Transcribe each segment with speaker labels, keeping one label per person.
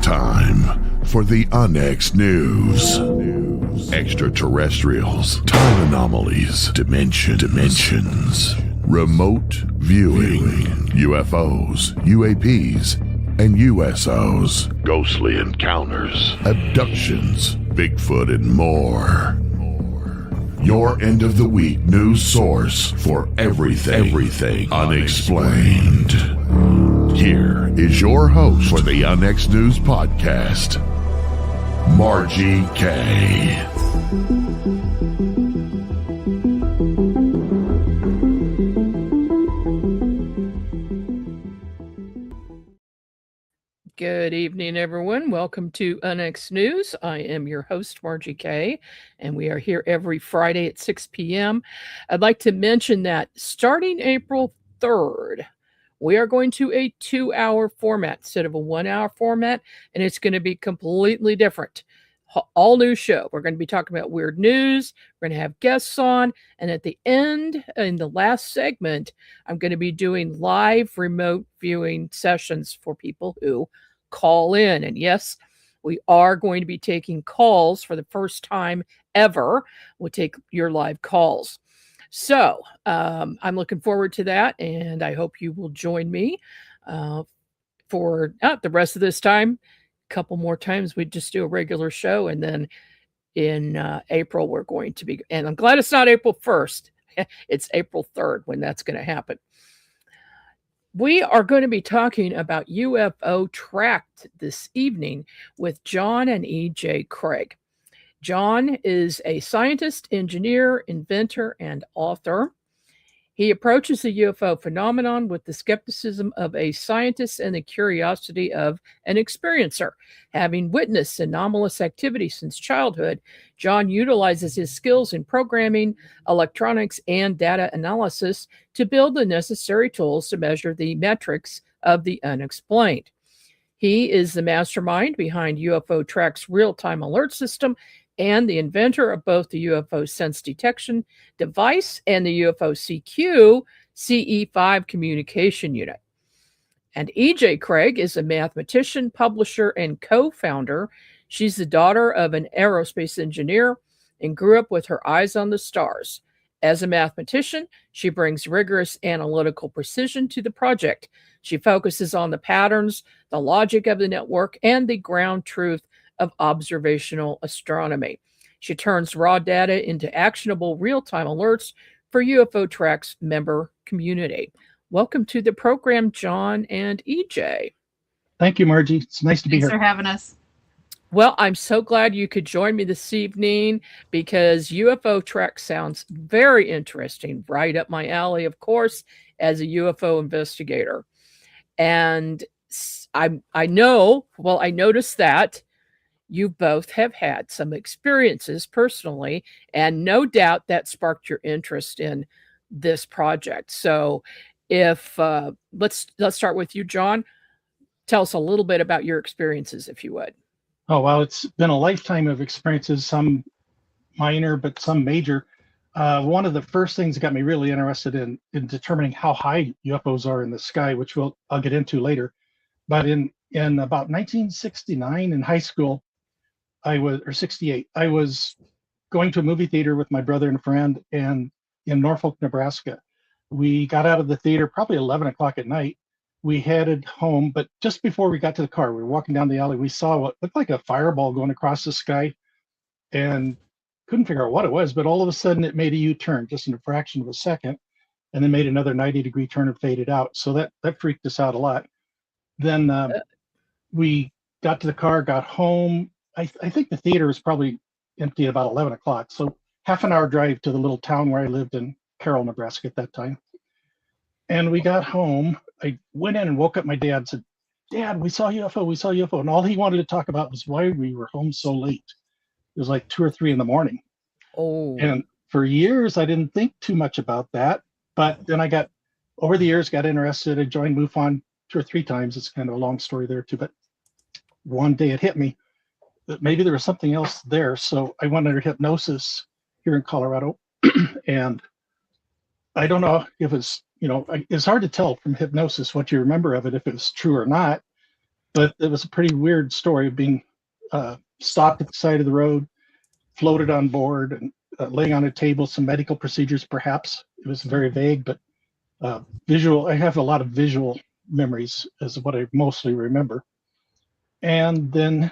Speaker 1: time for the UNX News. Extraterrestrials, time anomalies, dimensions, remote viewing, UFOs, UAPs, and USOs, ghostly encounters, abductions, Bigfoot, and more. Your end of the week news source for everything unexplained. Here is your host for the UNX News Podcast, Margie K.
Speaker 2: Good evening, everyone. Welcome to UNX News. I am your host, Margie K., and we are here every Friday at 6 p.m. I'd like to mention that starting April 3rd, we are going to a 2-hour format instead of a 1-hour format, and it's going to be completely different. All new show. We're going to be talking about weird news. We're going to have guests on. And at the end, in the last segment, I'm going to be doing live remote viewing sessions for people who call in. And yes, we are going to be taking calls for the first time ever. We'll take your live calls. So I'm looking forward to that. And I hope you will join me for the rest of this time. Couple more times we just do a regular show, and then in April we're going to be, and I'm glad it's not April 1st, it's April 3rd when that's going to happen. We are going to be talking about UFO-Track this evening with John and E.J. Craig. John is a scientist, engineer, inventor, and author. He approaches the UFO phenomenon with the skepticism of a scientist and the curiosity of an experiencer. Having witnessed anomalous activity since childhood, John utilizes his skills in programming, electronics, and data analysis to build the necessary tools to measure the metrics of the unexplained. He is the mastermind behind UFO-Track's real-time alert system and the inventor of both the UFO-Sense detection device and the UFO-CQ CE5 communication unit. And E.J. Craig is a mathematician, publisher, and co-founder. She's the daughter of an aerospace engineer and grew up with her eyes on the stars. As a mathematician, she brings rigorous analytical precision to the project. She focuses on the patterns, the logic of the network, and the ground truth of observational astronomy. She turns raw data into actionable real-time alerts for UFO-Track's member community. Welcome to the program, John and EJ.
Speaker 3: Thank you, Margie. It's nice to be here.
Speaker 4: Thanks for having us.
Speaker 2: Well, I'm so glad you could join me this evening because UFO-Track sounds very interesting, right up my alley, of course, as a UFO investigator. And I noticed that you both have had some experiences personally, and no doubt that sparked your interest in this project. So if let's start with you, John. Tell us a little bit about your experiences, if you would.
Speaker 3: Oh, well, it's been a lifetime of experiences, some minor, but some major. One of the first things that got me really interested in determining how high UFOs are in the sky, which I'll get into later. But in about 1969 in high school, 68, I was going to a movie theater with my brother and a friend and in Norfolk, Nebraska. We got out of the theater probably 11 o'clock at night. We headed home, but just before we got to the car, we were walking down the alley. We saw what looked like a fireball going across the sky and couldn't figure out what it was, but all of a sudden it made a U-turn just in a fraction of a second and then made another 90-degree turn and faded out. So that freaked us out a lot. Then we got to the car, got home. I think the theater was probably empty at about 11 o'clock. So half an hour drive to the little town where I lived in Carroll, Nebraska at that time. And we got home. I went in and woke up my dad and said, "Dad, we saw UFO. And all he wanted to talk about was why we were home so late. It was like 2 or 3 in the morning.
Speaker 2: Oh.
Speaker 3: And for years, I didn't think too much about that. But then over the years, got interested. I joined MUFON 2 or 3 times. It's kind of a long story there too. But one day it hit me that maybe there was something else there. So I went under hypnosis here in Colorado. And I don't know if it's hard to tell from hypnosis what you remember of it, if it was true or not. But it was a pretty weird story of being stopped at the side of the road, floated on board, and laying on a table, some medical procedures, perhaps. It was very vague, but visual. I have a lot of visual memories as what I mostly remember. And then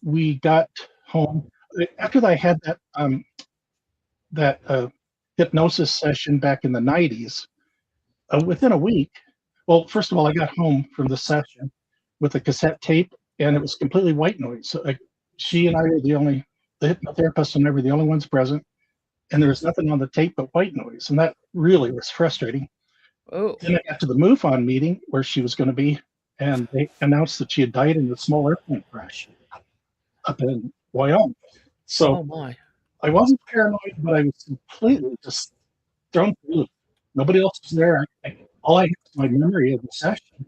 Speaker 3: we got home after I had that hypnosis session back in the 90s. Within a week, well, first of all, I got home from the session with a cassette tape, and it was completely white noise. So she and I were the hypnotherapist and I were the only ones present, and there was nothing on the tape but white noise, and that really was frustrating.
Speaker 2: Oh,
Speaker 3: Then I got to the MUFON meeting where she was going to be, and they announced that she had died in a small airplane crash up in Wyoming. So
Speaker 2: oh my.
Speaker 3: I wasn't paranoid, but I was completely just thrown through the loop. Nobody else was there. All I had was my memory of the session.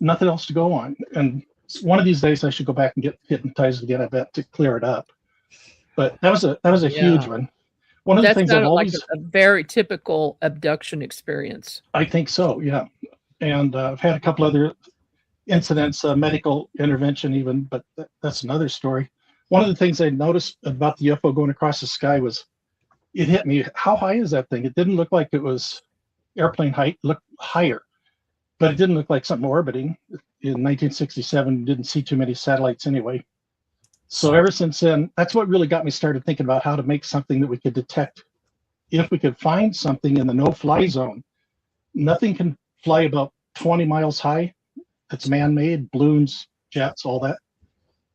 Speaker 3: Nothing else to go on. And one of these days I should go back and get hypnotized again, I bet, to clear it up. But that was a huge one. One of the
Speaker 2: That
Speaker 3: things I've
Speaker 2: sounded like
Speaker 3: always
Speaker 2: a very typical abduction experience.
Speaker 3: I think so, yeah. And I've had a couple other incidents, medical intervention even, but that's another story. One of the things I noticed about the UFO going across the sky was it hit me. How high is that thing? It didn't look like it was airplane height, it looked higher, but it didn't look like something orbiting. In 1967, didn't see too many satellites anyway. So ever since then, that's what really got me started thinking about how to make something that we could detect. If we could find something in the no-fly zone, nothing can fly about 20 miles high. It's man-made, balloons, jets, all that.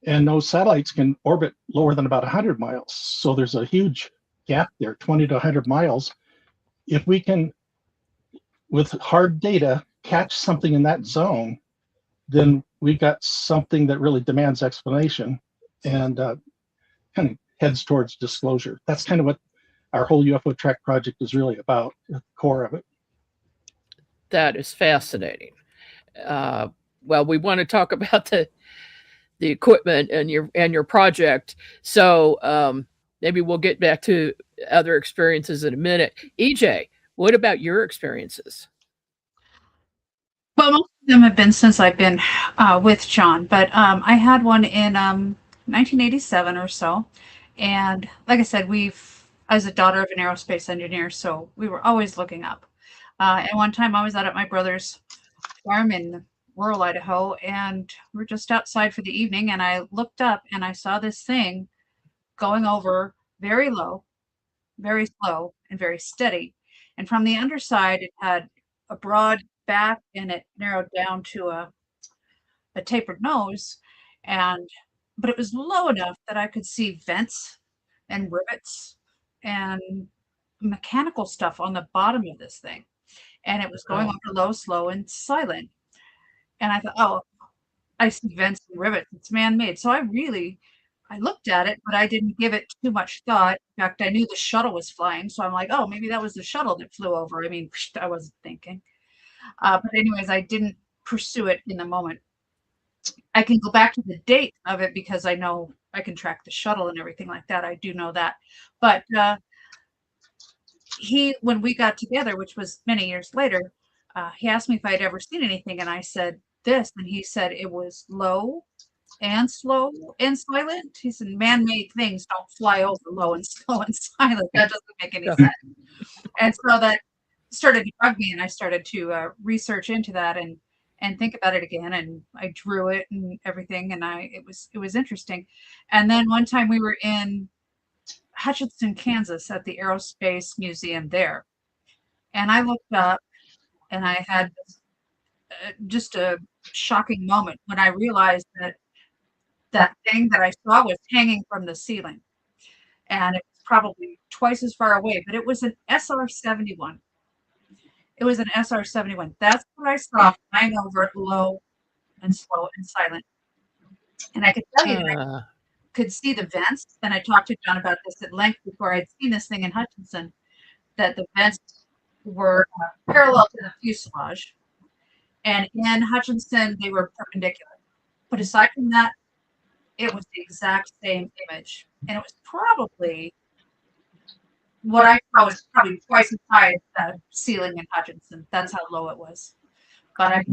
Speaker 3: And no satellites can orbit lower than about 100 miles. So there's a huge gap there, 20 to 100 miles. If we can, with hard data, catch something in that zone, then we've got something that really demands explanation and kind of heads towards disclosure. That's kind of what our whole UFO-Track project is really about, the core of it.
Speaker 2: That is fascinating. Well, we want to talk about the equipment and your project. So maybe we'll get back to other experiences in a minute. EJ, what about your experiences?
Speaker 4: Well, most of them have been since I've been with John, but I had one in 1987 or so. And like I said, I was a daughter of an aerospace engineer, so we were always looking up. And one time I was out at my brother's farm in rural Idaho, and we're just outside for the evening, and I looked up and I saw this thing going over very low, very slow, and very steady. And from the underside, it had a broad back and it narrowed down to a tapered nose. But it was low enough that I could see vents and rivets and mechanical stuff on the bottom of this thing. And it was going over low, slow, and silent. And I thought, oh, I see vents and rivets. It's man-made. So I looked at it, but I didn't give it too much thought. In fact, I knew the shuttle was flying. So I'm like, oh, maybe that was the shuttle that flew over. I mean, I wasn't thinking. But anyways, I didn't pursue it in the moment. I can go back to the date of it because I know I can track the shuttle and everything like that. I do know that. But when we got together, which was many years later, he asked me if I had ever seen anything, and I said this, and he said it was low and slow and silent. He said man-made things don't fly over low and slow and silent. That doesn't make any sense. And so that started to bug me, and I started to research into that and think about it again, and I drew it and everything, and it was interesting. And then one time we were in Hutchinson, Kansas at the Aerospace Museum there. And I looked up and I had just a shocking moment when I realized that thing that I saw was hanging from the ceiling. And it was probably twice as far away, but it was an SR-71. It was an SR-71. That's what I saw flying over it low and slow and silent. And I could tell you that I could see the vents, and I talked to John about this at length before I'd seen this thing in Hutchinson, that the vents were parallel to the fuselage, and in Hutchinson they were perpendicular. But aside from that, it was the exact same image, and it was probably what I saw was probably twice as high as the ceiling in Hutchinson. That's how low it was. But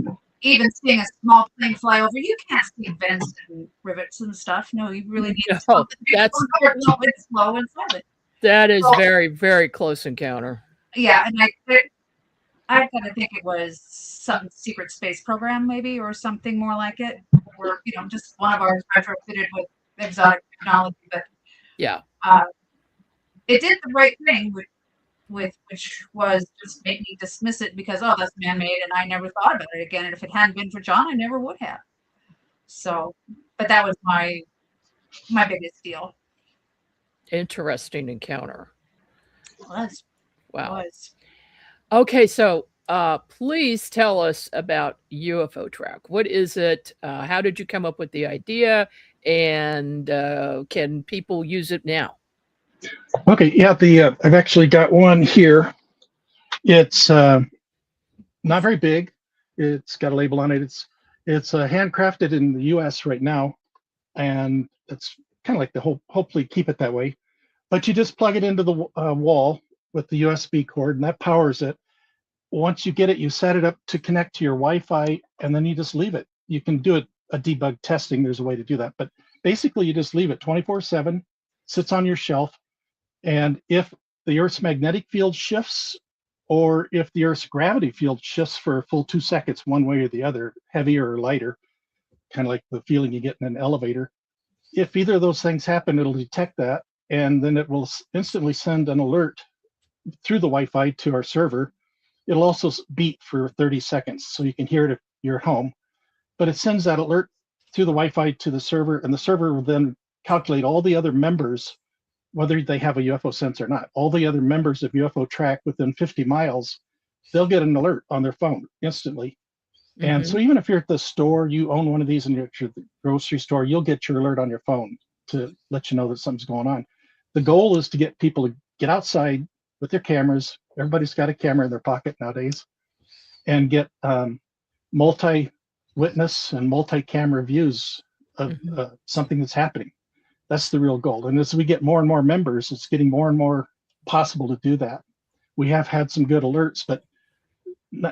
Speaker 4: even seeing a small plane fly over, you can't see vents and rivets and stuff. No, you really need
Speaker 2: No,
Speaker 4: something
Speaker 2: that's
Speaker 4: low and slow and silent.
Speaker 2: that is
Speaker 4: So,
Speaker 2: very, very close encounter.
Speaker 4: yeah, and I kind of think it was some secret space program, maybe, or something more like it, or just one of ours retrofitted with exotic technology. But
Speaker 2: Yeah.
Speaker 4: it did the right thing, which was just make me dismiss it because that's man-made, and I never thought about it again. And if it hadn't been for John, I never would have. So, but that was my biggest deal.
Speaker 2: Interesting encounter.
Speaker 4: Was
Speaker 2: Wow.
Speaker 4: was.
Speaker 2: Okay, so please tell us about UFO-Track. What is it? How did you come up with the idea? And can people use it now?
Speaker 3: Okay, yeah, I've actually got one here. It's not very big. It's got a label on it. It's handcrafted in the U.S. right now, and it's kind of like hopefully keep it that way. But you just plug it into the wall with the USB cord, and that powers it. Once you get it, you set it up to connect to your Wi-Fi, and then you just leave it. You can do a debug testing. There's a way to do that, but basically you just leave it 24/7, sits on your shelf, and if the Earth's magnetic field shifts, or if the Earth's gravity field shifts for a full 2 seconds, one way or the other, heavier or lighter, kind of like the feeling you get in an elevator, if either of those things happen, it'll detect that, and then it will instantly send an alert through the Wi-Fi to our server. It'll also beep for 30 seconds, so you can hear it if you're home. But it sends that alert through the Wi-Fi to the server, and the server will then calculate all the other members, whether they have a UFO-Sense or not. All the other members of UFO-Track within 50 miles, they'll get an alert on their phone instantly. And so even if you're at the store, you own one of these, and you're at the grocery store, you'll get your alert on your phone to let you know that something's going on. The goal is to get people to get outside with their cameras. Everybody's got a camera in their pocket nowadays, and get multi-witness and multi-camera views of something that's happening. That's the real goal. And as we get more and more members, it's getting more and more possible to do that. We have had some good alerts, but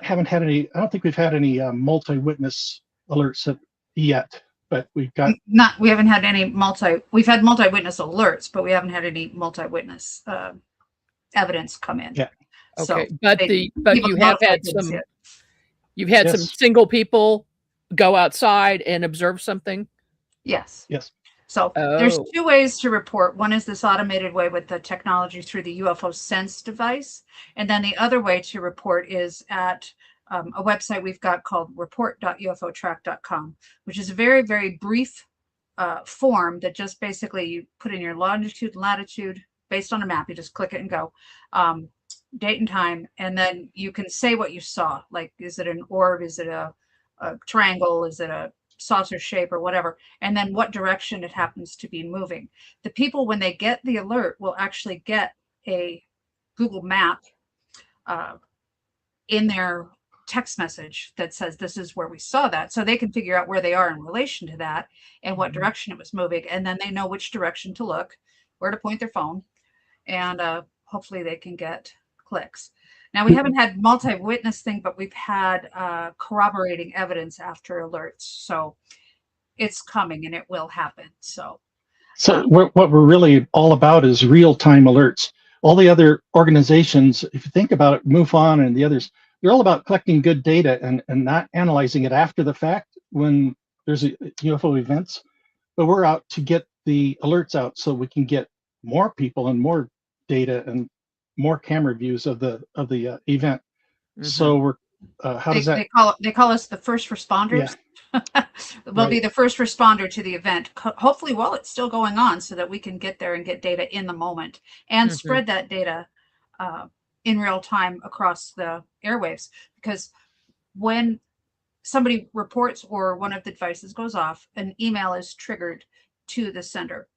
Speaker 3: haven't had any. I don't think we've had any multi-witness alerts yet. But we've got
Speaker 4: We haven't had any We've had multi-witness alerts, but we haven't had any multi-witness evidence come in.
Speaker 3: Yeah.
Speaker 2: Okay,
Speaker 4: So
Speaker 2: but you have had some. You've had some
Speaker 3: Yes.
Speaker 2: single people go outside and observe something.
Speaker 4: Yes.
Speaker 3: Yes.
Speaker 4: So there's two ways to report. One is this automated way with the technology through the UFO-Sense device. And then the other way to report is at a website we've got called report.ufotrack.com, which is a very, very brief form that just basically you put in your longitude and latitude based on a map. You just click it and go. Date and time, and then you can say what you saw. Like, is it an orb? Is it a triangle? Is it a saucer shape or whatever? And then what direction it happens to be moving. The people, when they get the alert, will actually get a Google map in their text message that says this is where we saw that, so they can figure out where they are in relation to that and what direction it was moving, and then they know which direction to look, where to point their phone, and hopefully they can get clicks. Now, we haven't had multi-witness thing, but we've had corroborating evidence after alerts. So it's coming and it will happen. So
Speaker 3: what we're really all about is real-time alerts. All the other organizations, if you think about it, MUFON and the others, they're all about collecting good data and not analyzing it after the fact when there's UFO events. But we're out to get the alerts out so we can get more people and more data and more camera views of the event. So we're how does that
Speaker 4: they call us the first responders? Yeah. We'll be the first responder to the event, hopefully while it's still going on, so that we can get there and get data in the moment and spread that data in real time across the airwaves. Because when somebody reports or one of the devices goes off, an email is triggered to the sender,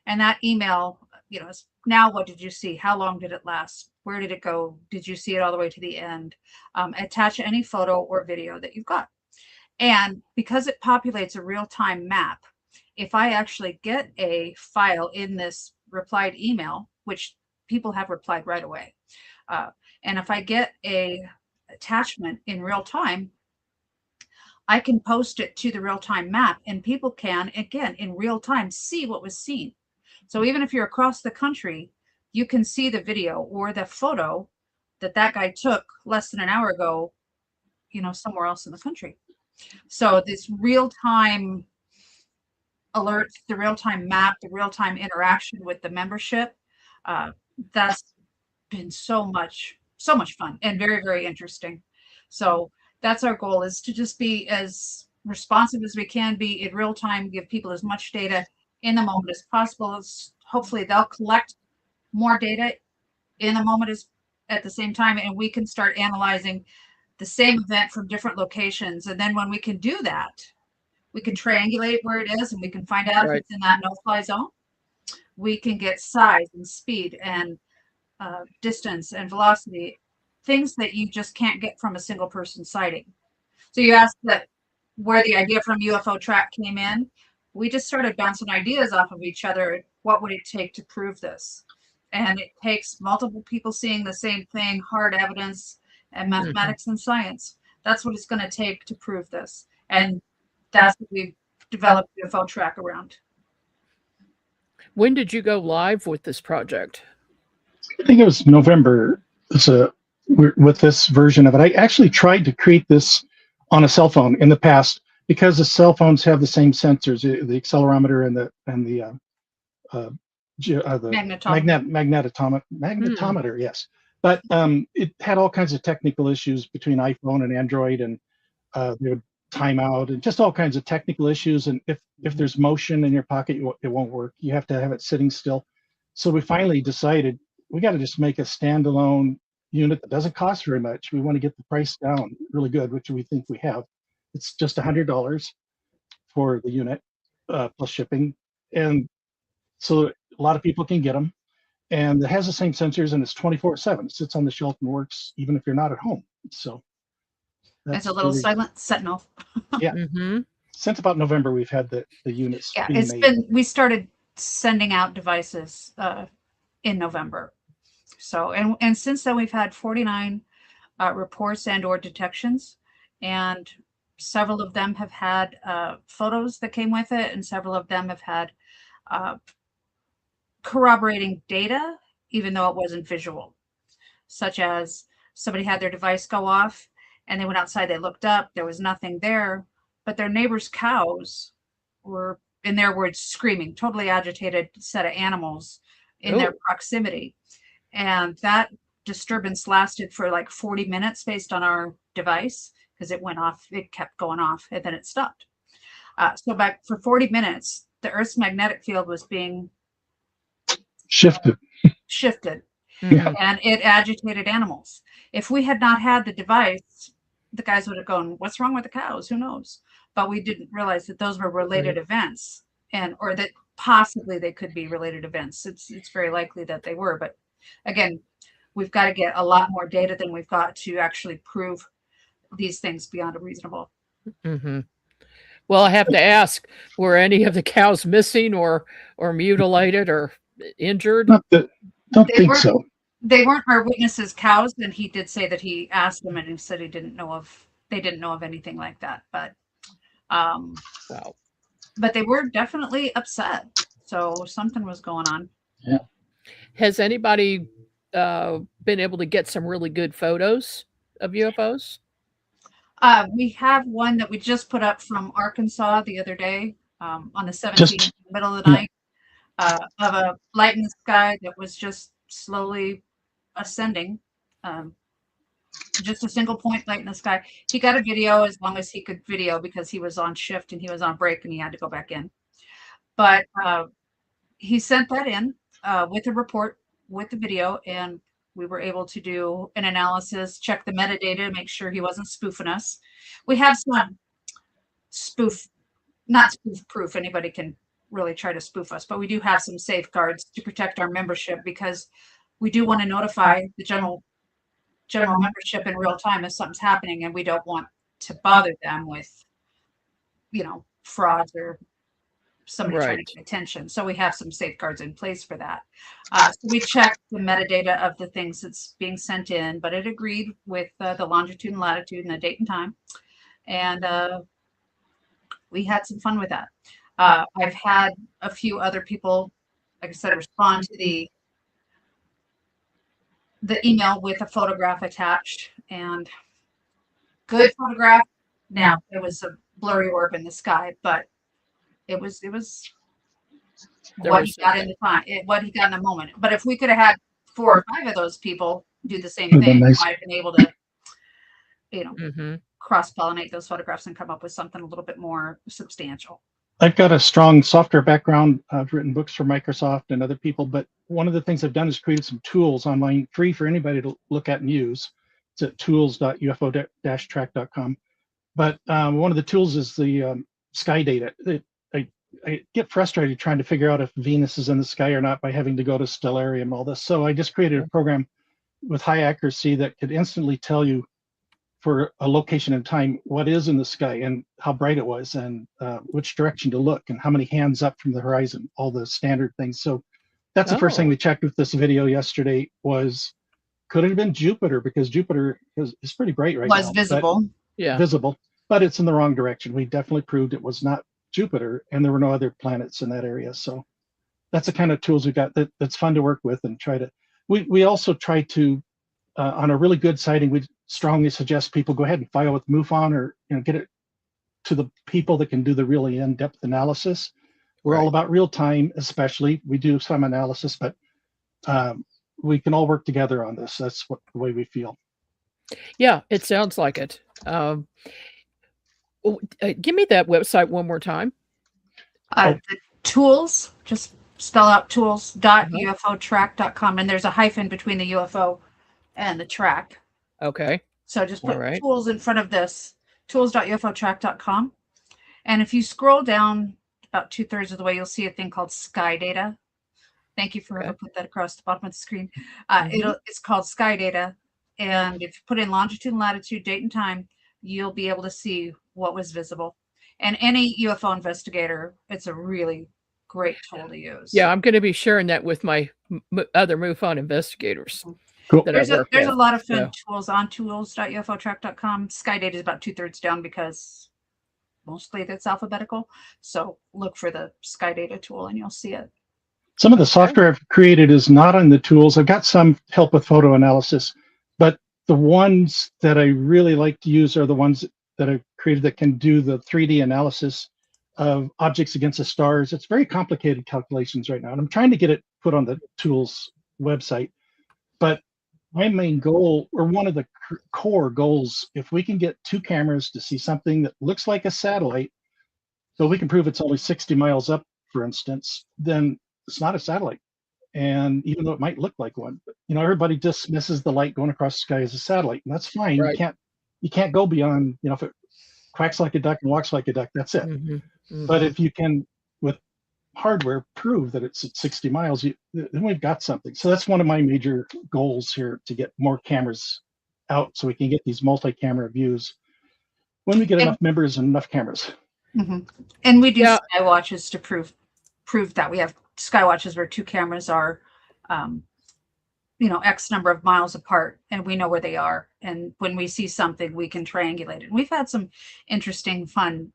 Speaker 4: and that email, is, now what did you see? How long did it last? Where did it go? Did you see it all the way to the end? Attach any photo or video that you've got. And because it populates a real-time map, if I actually get a file in this replied email, which people have replied right away, and if I get a attachment in real time, I can post it to the real-time map, and people can, again, in real time, see what was seen. So even if you're across the country, you can see the video or the photo that guy took less than an hour ago, somewhere else in the country. So this real-time alerts, the real-time map, the real-time interaction with the membership, that's been so much fun and very, very interesting. So that's our goal, is to just be as responsive as we can be in real time, give people as much data in the moment as possible. Hopefully they'll collect more data in the moment as at the same time, and we can start analyzing the same event from different locations. And then when we can do that, we can triangulate where it is, and we can find out if it's in that no-fly zone. We can get size and speed and distance and velocity, things that you just can't get from a single person sighting. So you asked that where the idea from UFO-Track came in. We just started bouncing ideas off of each other. What would it take to prove this? And it takes multiple people seeing the same thing, hard evidence, and mathematics and science. That's what it's going to take to prove this. And that's what we've developed UFO-Track around.
Speaker 2: When did you go live with this project?
Speaker 3: I think it was November. With this version of it. I actually tried to create this on a cell phone in the past, because the cell phones have the same sensors, the accelerometer and the magnetometer, yes. But it had all kinds of technical issues between iPhone and Android, and they would time out and just all kinds of technical issues. And if there's motion in your pocket, it won't work. You have to have it sitting still. So we finally decided we got to just make a standalone unit that doesn't cost very much. We want to get the price down really good, which we think we have. It's just $100 for the unit plus shipping, and so a lot of people can get them. And it has the same sensors, and it's 24/7. It sits on the shelf and works even if you're not at home. So
Speaker 4: it's a little silent sentinel.
Speaker 3: Yeah. Since about November, we've had the units.
Speaker 4: Yeah, it's been. We started sending out devices in November. So, and since then we've had 49 reports and or detections, and several of them have had photos that came with it, and several of them have had corroborating data, even though it wasn't visual, such as somebody had their device go off and they went outside, they looked up, there was nothing there, but their neighbor's cows were, in their words, screaming, totally agitated set of animals in their proximity. And that disturbance lasted for like 40 minutes based on our device, because it went off, it kept going off, and then it stopped. So back for 40 minutes, the Earth's magnetic field was being shifted. And it agitated animals. If we had not had the device, the guys would have gone, what's wrong with the cows? Who knows? But we didn't realize that those were related events, or that possibly they could be related events. It's very likely that they were, but again, we've got to get a lot more data than we've got to actually prove these things beyond a reasonable.
Speaker 2: Well, I have to ask, were any of the cows missing or mutilated or injured?
Speaker 3: Don't think so.
Speaker 4: They weren't our witnesses' cows, and he did say that he asked them, and he said they didn't know of anything like that. But but they were definitely upset. So something was going on.
Speaker 3: Yeah.
Speaker 2: Has anybody been able to get some really good photos of UFOs?
Speaker 4: We have one that we just put up from Arkansas the other day, on the 17th, middle of the night, of a light in the sky that was just slowly ascending. Just a single point light in the sky. He got a video as long as he could video, because he was on shift and he was on break and he had to go back in. But he sent that in with a report, with the video, and we were able to do an analysis, check the metadata, make sure he wasn't spoofing us. We have some not spoof proof. Anybody can really try to spoof us, but we do have some safeguards to protect our membership, because we do want to notify the general membership in real time if something's happening, and we don't want to bother them with, frauds or somebody trying to get attention. So we have some safeguards in place for that. So we checked the metadata of the things that's being sent in, but it agreed with the longitude and latitude and the date and time. And we had some fun with that. I've had a few other people, like I said, respond to the email with a photograph attached, and good photograph. Now it was a blurry orb in the sky, but it was what he got in the time, what he got in the moment. But if we could have had 4 or 5 of those people do the same thing,
Speaker 3: nice.
Speaker 4: we might have been able to,
Speaker 2: Mm-hmm.
Speaker 4: cross-pollinate those photographs and come up with something a little bit more substantial.
Speaker 3: I've got a strong software background. I've written books for Microsoft and other people, but one of the things I've done is created some tools online, free for anybody to look at and use. It's at tools.ufo-track.com. But one of the tools is the sky data. I get frustrated trying to figure out if Venus is in the sky or not by having to go to Stellarium and all this. So I just created a program with high accuracy that could instantly tell you for a location and time what is in the sky and how bright it was and which direction to look and how many hands up from the horizon, all the standard things. So that's the first thing we checked with this video yesterday was, could it have been Jupiter? Because Jupiter is pretty bright right now.
Speaker 4: Was visible.
Speaker 3: Visible, but it's in the wrong direction. We definitely proved it was not Jupiter, and there were no other planets in that area. So that's the kind of tools we got that's fun to work with and try to. We also try to, on a really good sighting, we strongly suggest people go ahead and file with MUFON or get it to the people that can do the really in-depth analysis. We're all about real time, especially. We do some analysis, but we can all work together on this. That's the way we feel.
Speaker 2: Yeah, it sounds like it. Give me that website one more time.
Speaker 4: The tools, just spell out tools.ufotrack.com, and there's a hyphen between the UFO and the track.
Speaker 2: Okay.
Speaker 4: So just put tools in front of this, tools.ufotrack.com. And if you scroll down about 2/3 of the way, you'll see a thing called sky data. Thank you for whoever put that across the bottom of the screen. It's called sky data. And if you put in longitude and latitude, date and time, you'll be able to see what was visible. And any UFO investigator, it's a really great tool to use.
Speaker 2: Yeah, I'm going to be sharing that with my other MUFON investigators.
Speaker 3: Cool.
Speaker 4: There's a lot of fun tools on tools.ufotrack.com. Sky data is about 2/3 down because mostly that's alphabetical. So look for the sky data tool and you'll see it.
Speaker 3: Some of the software I've created is not on the tools. I've got some help with photo analysis, but the ones that I really like to use are the ones that I've created that can do the 3D analysis of objects against the stars. It's very complicated calculations right now, and I'm trying to get it put on the tools website. But my main goal, or one of the core goals, if we can get 2 cameras to see something that looks like a satellite, so we can prove it's only 60 miles up, for instance, then it's not a satellite. And even though it might look like one, but, everybody dismisses the light going across the sky as a satellite, and that's fine.
Speaker 2: Right.
Speaker 3: You can't go beyond, if it quacks like a duck and walks like a duck, that's it. But if you can, with hardware, prove that it's at 60 miles, then we've got something. So that's one of my major goals here, to get more cameras out so we can get these multi-camera views when we get enough members and enough cameras.
Speaker 4: And we do sky watches to prove that. We have sky watches where 2 cameras are X number of miles apart, and we know where they are. And when we see something, we can triangulate it. And we've had some interesting, fun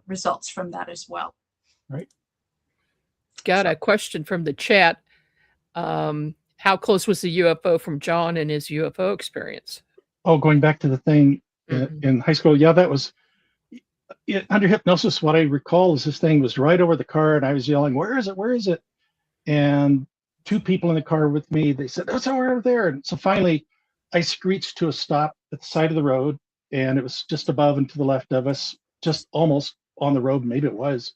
Speaker 4: results from that as well.
Speaker 3: Right.
Speaker 2: Got a question from the chat. How close was the UFO from John and his UFO experience?
Speaker 3: Oh, going back to the thing in high school. Yeah, that was under hypnosis. What I recall is this thing was right over the car, and I was yelling, "Where is it? Where is it?" And 2 people in the car with me, they said, "Oh, it's over there." And so finally I screeched to a stop at the side of the road, and it was just above and to the left of us, just almost on the road. Maybe it was.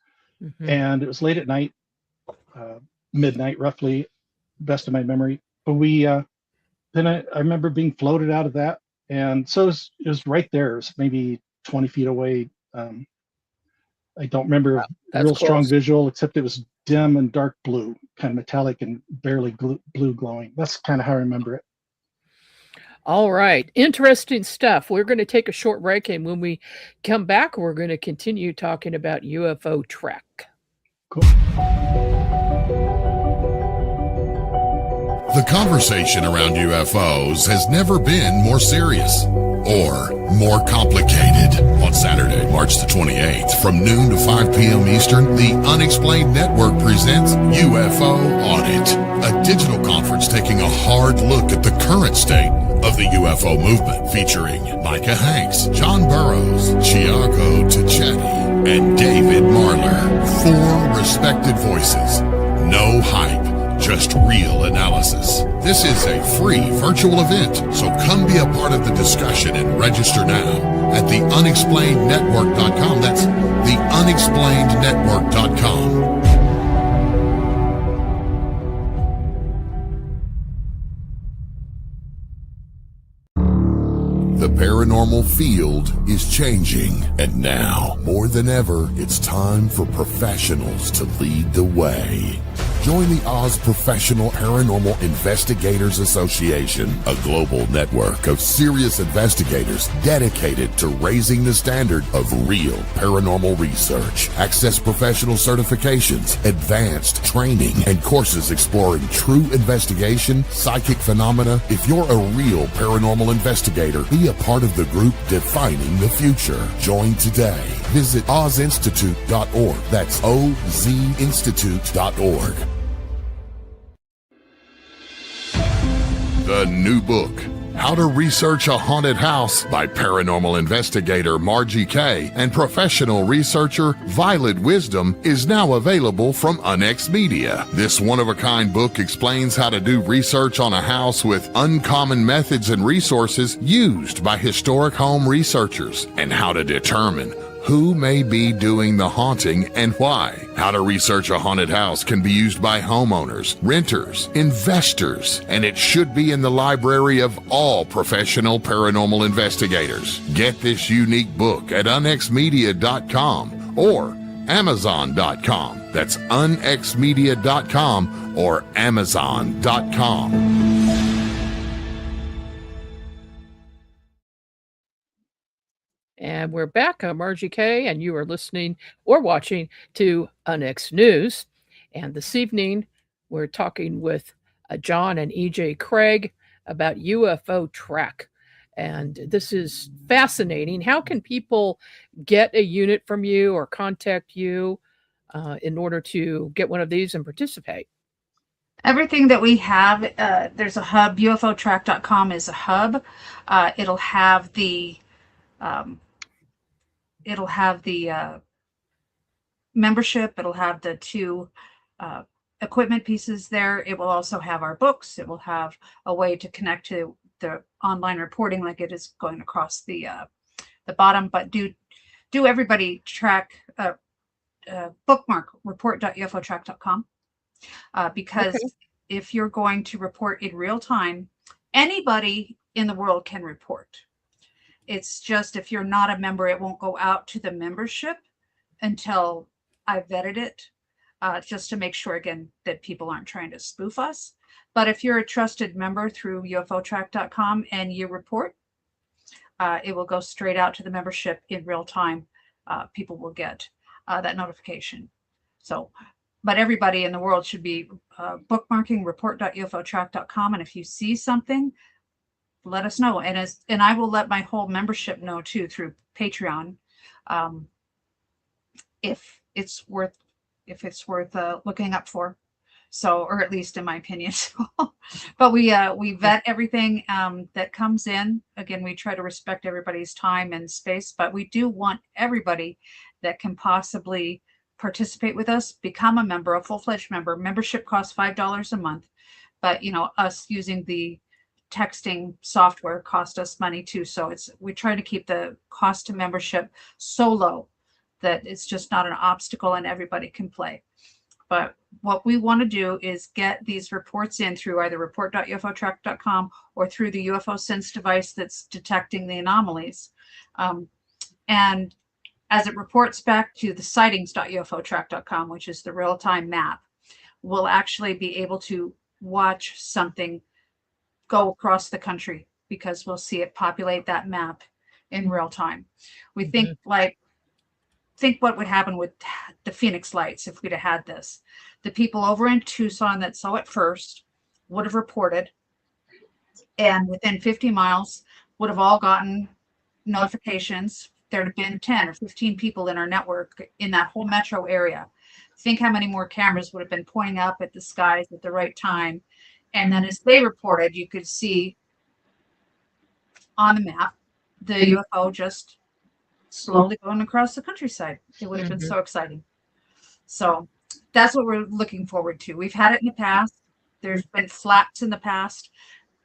Speaker 3: And it was late at night, midnight, roughly, best of my memory. But then I remember being floated out of that. And so it was right there. It was maybe 20 feet away. I don't remember real strong visual, except it was dim and dark blue, kind of metallic and barely blue glowing. That's kind of how I remember it.
Speaker 2: All right. Interesting stuff. We're going to take a short break, and when we come back, we're going to continue talking about UFO-Track.
Speaker 3: Cool.
Speaker 1: The conversation around UFOs has never been more serious. or more complicated? On Saturday, March the 28th, from noon to 5 p.m. Eastern, the Unexplained Network presents UFO Audit, a digital conference taking a hard look at the current state of the UFO movement, featuring Micah Hanks, John Burroughs, Chiago Tchetti, and David Marler. 4 respected voices. No hype, just real analysis. This is a free virtual event, so come be a part of the discussion and register now at theunexplainednetwork.com. That's theunexplainednetwork.com. The paranormal field is changing, and now, more than ever, it's time for professionals to lead the way. Join the Oz Professional Paranormal Investigators Association, a global network of serious investigators dedicated to raising the standard of real paranormal research. Access professional certifications, advanced training, and courses exploring true investigation, psychic phenomena. If you're a real paranormal investigator, be a part of the group defining the future. Join today. Visit ozinstitute.org. That's ozinstitute.org. The new book, How to Research a Haunted House, by paranormal investigator Margie Kay and professional researcher Violet Wisdom, is now available from Unex Media. This one-of-a-kind book explains how to do research on a house with uncommon methods and resources used by historic home researchers, and how to determine who may be doing the haunting and why. How to Research a Haunted House can be used by homeowners, renters, investors, and it should be in the library of all professional paranormal investigators. Get this unique book at unexmedia.com or amazon.com. That's unexmedia.com or amazon.com.
Speaker 2: And we're back. I'm Margie Kay, and you are listening or watching to Unex News. And this evening, we're talking with John and EJ Craig about UFO-Track. And this is fascinating. How can people get a unit from you or contact you in order to get one of these and participate?
Speaker 4: Everything that we have, there's a hub. UFO-Track.com is a hub. It'll have the membership. It'll have the 2 equipment pieces there. It will also have our books. It will have a way to connect to the online reporting, like it is going across the bottom. But do everybody bookmark report.ufo-track.com because
Speaker 2: Okay.
Speaker 4: if you're going to report in real time, anybody in the world can report. It's just if you're not a member, it won't go out to the membership until I vetted it, just to make sure, again, that people aren't trying to spoof us. But if you're a trusted member through UFO-Track.com and you report, it will go straight out to the membership in real time. People will get that notification. So, but everybody in the world should be bookmarking report.ufo-track.com. And if you see something, let us know. And I will let my whole membership know too through Patreon, if it's worth looking up for. So, or at least in my opinion. But we vet everything that comes in. Again, we try to respect everybody's time and space, but we do want everybody that can possibly participate with us become a member, a full-fledged member. Membership costs $5 a month, but us using the texting software cost us money too. So we try to keep the cost to membership so low that it's just not an obstacle and everybody can play. But what we want to do is get these reports in through either report.ufo-track.com or through the UFO-Sense device that's detecting the anomalies. And as it reports back to the sightings.ufo-track.com, which is the real-time map, we'll actually be able to watch something go across the country because we'll see it populate that map in real time. We think what would happen with the Phoenix lights if we'd have had this. The people over in Tucson that saw it first would have reported, and within 50 miles, would have all gotten notifications. There'd have been 10 or 15 people in our network in that whole metro area. Think how many more cameras would have been pointing up at the skies at the right time. And then as they reported, you could see on the map the UFO just slowly going across the countryside. It would have been so exciting. So that's what we're looking forward to. We've had it in the past. There's been flaps in the past.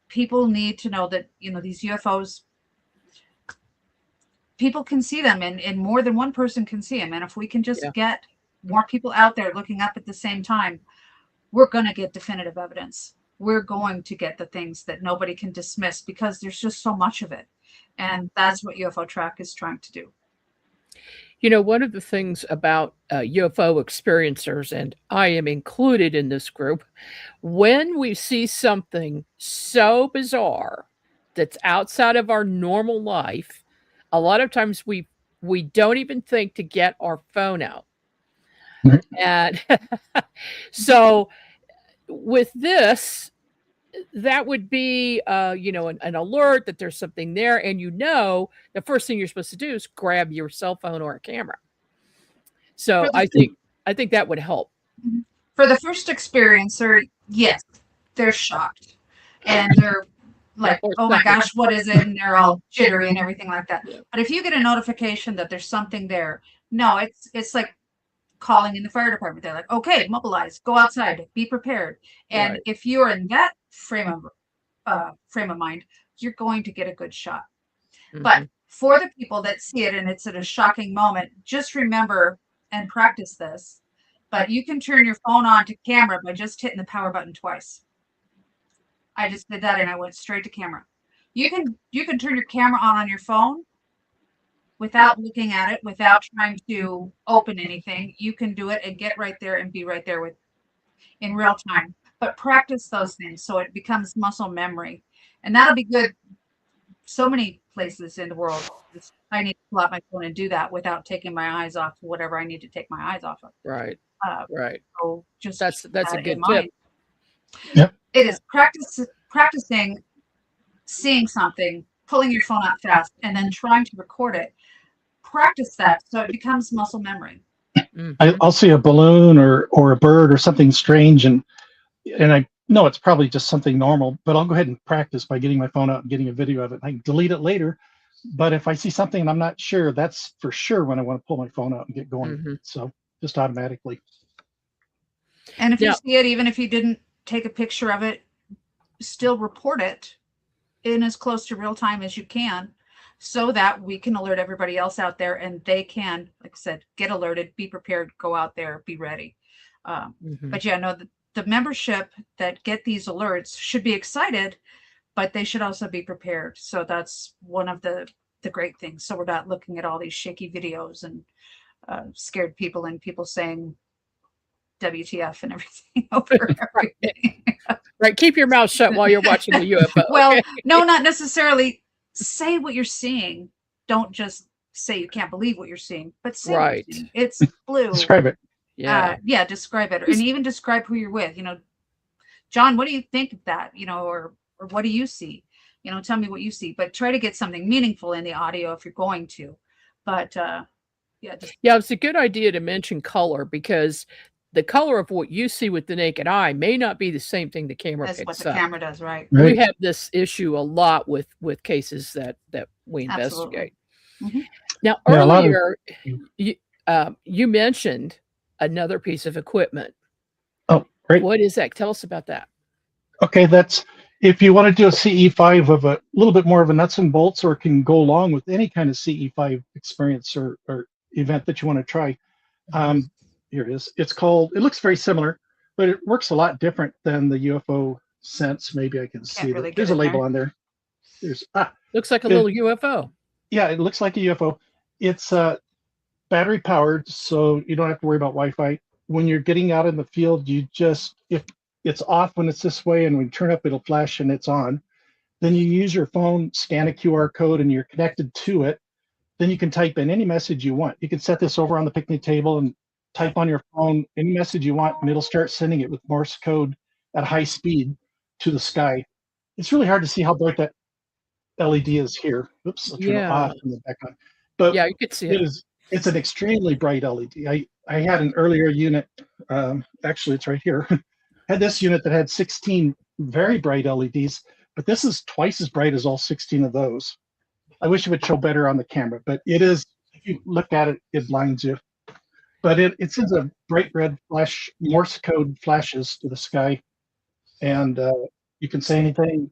Speaker 4: People need to know that, you know, these UFOs, people can see them, and more than one person can see them. And if we can just get more people out there looking up at the same time, we're going to get definitive evidence. We're going to get the things that nobody can dismiss because there's just so much of it. And that's what UFO-Track is trying to do.
Speaker 2: You know, one of the things about UFO experiencers, and I am included in this group, when we see something so bizarre that's outside of our normal life, a lot of times we don't even think to get our phone out. And so with this, that would be, you know, an alert that there's something there, and you know, the first thing you're supposed to do is grab your cell phone or a camera. So I think that would help.
Speaker 4: For the first experiencer, yes, they're shocked and they're like, oh my gosh, what is it? And they're all jittery and everything like that. But if you get a notification that there's something there, no, it's like calling in the fire department. They're like, okay, mobilize, go outside, be prepared. And if you're in that frame of mind, you're going to get a good shot. But for the people that see it and it's at a shocking moment, just remember and practice this. But you can turn your phone on to camera by just hitting the power button twice. I just did that and I went straight to camera. You can turn your camera on your phone without looking at it, without trying to open anything. You can do it and get right there and be right there in real time. But practice those things so it becomes muscle memory. And that'll be good so many places in the world. I need to pull out my phone and do that without taking my eyes off whatever I need to take my eyes off of.
Speaker 2: Right.
Speaker 4: So just
Speaker 2: that's a good tip.
Speaker 3: Yep.
Speaker 4: It is practicing seeing something, pulling your phone out fast, and then trying to record it. Practice that so it becomes muscle memory.
Speaker 3: I'll see a balloon or a bird or something strange, and I know it's probably just something normal, but I'll go ahead and practice by getting my phone out and getting a video of it. I can delete it later, but if I see something and I'm not sure, that's for sure when I want to pull my phone out and get going. So just automatically.
Speaker 4: And if you see it, even if you didn't take a picture of it, still report it in as close to real time as you can, so that we can alert everybody else out there and they can, like I said, get alerted, be prepared, go out there, be ready. But yeah, no, the membership that get these alerts should be excited, but they should also be prepared. So that's one of the great things. So we're not looking at all these shaky videos and scared people and people saying WTF and everything over everything.
Speaker 2: Right. Keep your mouth shut while you're watching the UFO.
Speaker 4: Well, no, not necessarily. Say what you're seeing. Don't just say you can't believe what you're seeing, but say what you're seeing. It's blue.
Speaker 3: Describe it.
Speaker 4: Yeah, describe it. And even describe who you're with. You know, John, what do you think of that? You know, or what do you see? You know, tell me what you see. But try to get something meaningful in the audio if you're going to. But
Speaker 2: it's a good idea to mention color, because the color of what you see with the naked eye may not be the same thing the camera picks up.
Speaker 4: That's what the camera does, right?
Speaker 2: We have this issue a lot with cases that we investigate. Now, earlier, you mentioned another piece of equipment.
Speaker 3: Oh, great.
Speaker 2: What is that? Tell us about that.
Speaker 3: Okay, that's if you want to do a CE5 of a little bit more of a nuts and bolts, or can go along with any kind of CE5 experience or event that you want to try. Here it is. It looks very similar, but it works a lot different than the UFO-Sense. Maybe I can see that. There's a label on there.
Speaker 2: Looks like a little UFO.
Speaker 3: Yeah, it looks like a UFO. It's battery powered, so you don't have to worry about Wi-Fi. When you're getting out in the field, if it's off when it's this way, and when you turn up, it'll flash and it's on. Then you use your phone, scan a QR code, and you're connected to it. Then you can type in any message you want. You can set this over on the picnic table and type on your phone any message you want, and it'll start sending it with Morse code at high speed to the sky. It's really hard to see how bright LED is here. Oops, I'll turn it
Speaker 2: Yeah.
Speaker 3: off and then back on. But
Speaker 2: Yeah, you could see it.
Speaker 3: it's an extremely bright LED. I had an earlier unit, actually it's right here. Had this unit that had 16 very bright LEDs, but this is twice as bright as all 16 of those. I wish it would show better on the camera, but it is, if you look at it, it blinds you. But it sends a bright red flash, Morse code flashes to the sky, and you can say anything,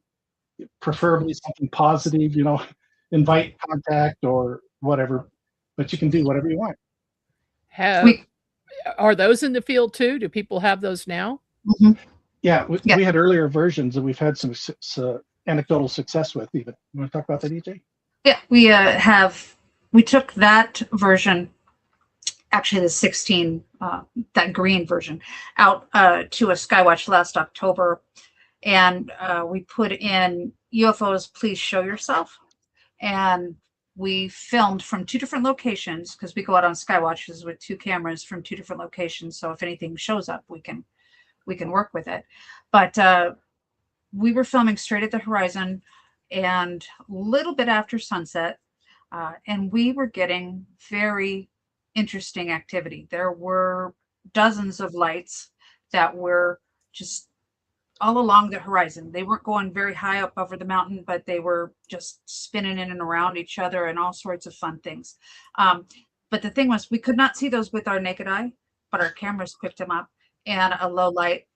Speaker 3: preferably something positive, you know, invite contact or whatever, but you can do whatever you want.
Speaker 2: Are those in the field too? Do people have those now?
Speaker 4: Mm-hmm.
Speaker 3: Yeah, we had earlier versions that we've had some anecdotal success with even. You want to talk about that, EJ?
Speaker 4: Yeah, we took that version, actually the 16, that green version, out to a Skywatch last October, and we put in UFOs, please show yourself. And we filmed from 2 different locations, because we go out on Skywatches with 2 cameras from 2 different locations. So if anything shows up, we can work with it. But we were filming straight at the horizon and a little bit after sunset, and we were getting very interesting activity. There were dozens of lights that were just all along the horizon. They weren't going very high up over the mountain, but they were just spinning in and around each other and all sorts of fun things. But the thing was, we could not see those with our naked eye, but our cameras picked them up, and a low light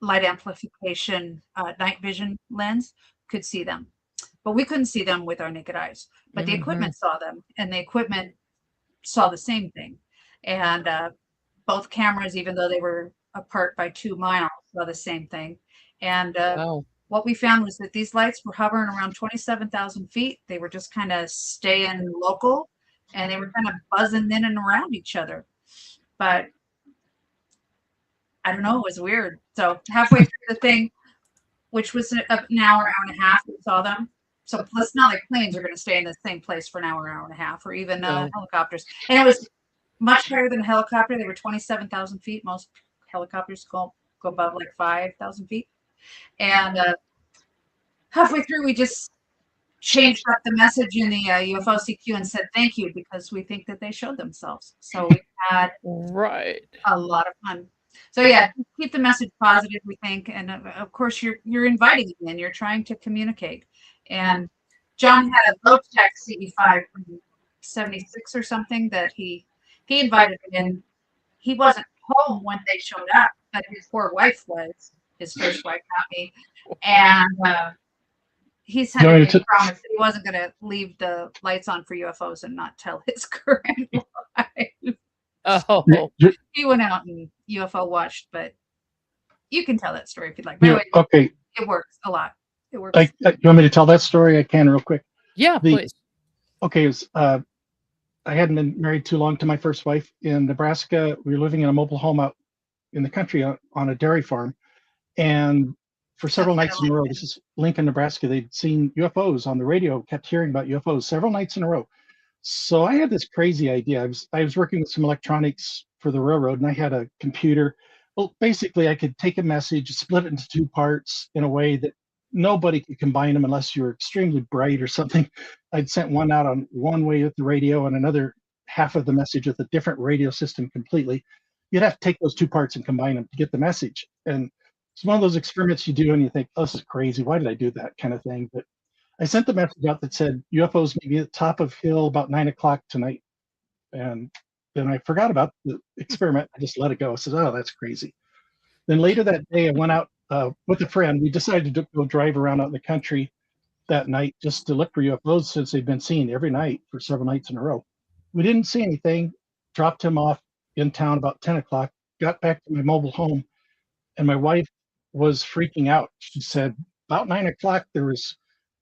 Speaker 4: light amplification night vision lens could see them. But we couldn't see them with our naked eyes. But the equipment saw them, and the equipment saw the same thing. And both cameras, even though they were apart by 2 miles, saw the same thing. And what we found was that these lights were hovering around 27,000 feet. They were just kind of staying local, and they were kind of buzzing in and around each other. But I don't know, it was weird. So halfway through the thing, which was an hour and a half, we saw them. So it's not like planes are going to stay in the same place for an hour and a half, or even helicopters. And it was much higher than a helicopter. They were 27,000 feet. Most helicopters go above like 5,000 feet. And halfway through, we just changed up the message in the UFO-CQ and said thank you, because we think that they showed themselves. So we had a lot of fun. So yeah, keep the message positive, we think, and of course you're inviting them in. You're trying to communicate. And John had a low-tech CE5 from 76 or something that he invited them in. He wasn't home when they showed up, but his poor wife was, his first wife, not me. And he said he promised that he wasn't going to leave the lights on for UFOs and not tell his current wife.
Speaker 2: Oh,
Speaker 4: he went out and UFO watched, but you can tell that story if you'd like.
Speaker 3: Yeah, okay.
Speaker 4: It works a lot. It works.
Speaker 3: You want me to tell that story? I can real quick.
Speaker 2: Yeah, please.
Speaker 3: Okay, I hadn't been married too long to my first wife in Nebraska. We were living in a mobile home out in the country on a dairy farm. And for several nights in a row, this is Lincoln, Nebraska, they'd seen UFOs on the radio, kept hearing about UFOs several nights in a row. So I had this crazy idea. I was working with some electronics for the railroad, and I had a computer. Well, basically, I could take a message, split it into 2 parts in a way that nobody could combine them unless you were extremely bright or something. I'd sent one out on one way with the radio and another half of the message with a different radio system completely. You'd have to take those 2 parts and combine them to get the message. And it's one of those experiments you do and you think, oh, this is crazy. Why did I do that kind of thing? But I sent the message out that said UFOs may be at the top of hill about 9 o'clock tonight. And then I forgot about the experiment. I just let it go. I said, oh, that's crazy. Then later that day, I went out with a friend. We decided to go drive around out in the country that night just to look for UFOs, since they've been seen every night for several nights in a row. We didn't see anything, dropped him off in town about 10 o'clock, got back to my mobile home, and my wife was freaking out. She said, about 9 o'clock, there was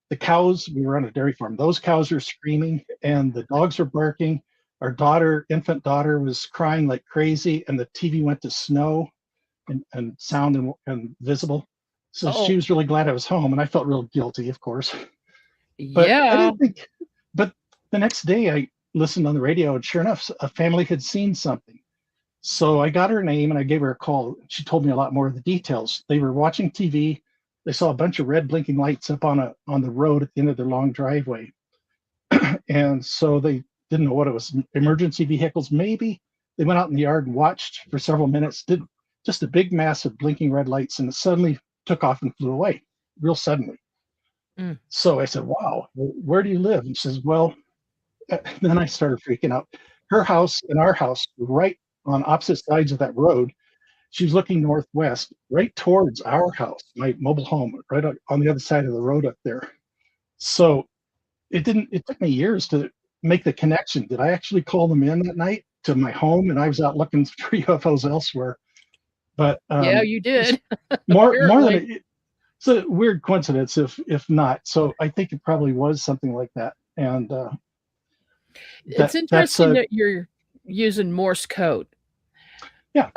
Speaker 3: the cows. We were on a dairy farm. Those cows were screaming and the dogs were barking. Our daughter, infant daughter, was crying like crazy, and the TV went to snow and sound and visible. So she was really glad I was home, and I felt real guilty, of course. But I didn't think. But the next day, I listened on the radio, and sure enough, a family had seen something. So I got her name and I gave her a call. She told me a lot more of the details. They were watching TV. they saw a bunch of red blinking lights up on the road at the end of their long driveway. And so they didn't know what it was. Emergency vehicles, maybe. They went out in the yard and watched for several minutes, did just a big mass of blinking red lights, and it suddenly took off and flew away, real suddenly. So I said, wow, where do you live? And she says, well, then I started freaking out. Her house and our house were right on opposite sides of that road. She was looking northwest, right towards our house, my mobile home, right on the other side of the road up there. So it took me years to make the connection. Did I actually call them in that night to my home? And I was out looking for UFOs elsewhere. But
Speaker 2: yeah, you did.
Speaker 3: more than it's a weird coincidence, if not. So I think it probably was something like that. And
Speaker 2: it's interesting that you're using Morse code.
Speaker 3: Yeah.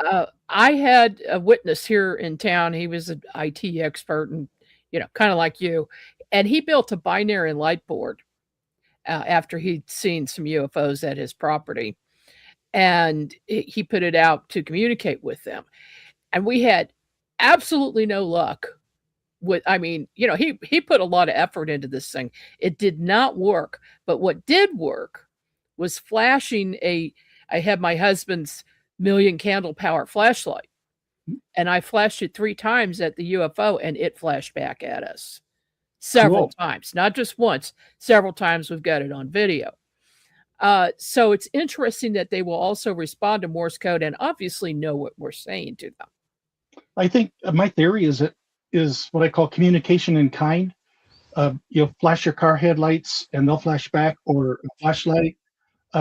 Speaker 2: I had a witness here in town. He was an IT expert and, kind of like you. And he built a binary light board after he'd seen some UFOs at his property. And he put it out to communicate with them. And we had absolutely no luck with, he put a lot of effort into this thing. It did not work. But what did work was flashing I had my husband's 1,000,000 candle power flashlight, and I flashed it 3 times at the UFO, and it flashed back at us several times, not just once, several times. We've got it on video. So it's interesting that they will also respond to Morse code and obviously know what we're saying to them.
Speaker 3: I think my theory is what I call communication in kind. You'll flash your car headlights and they'll flash back, or a flashlight.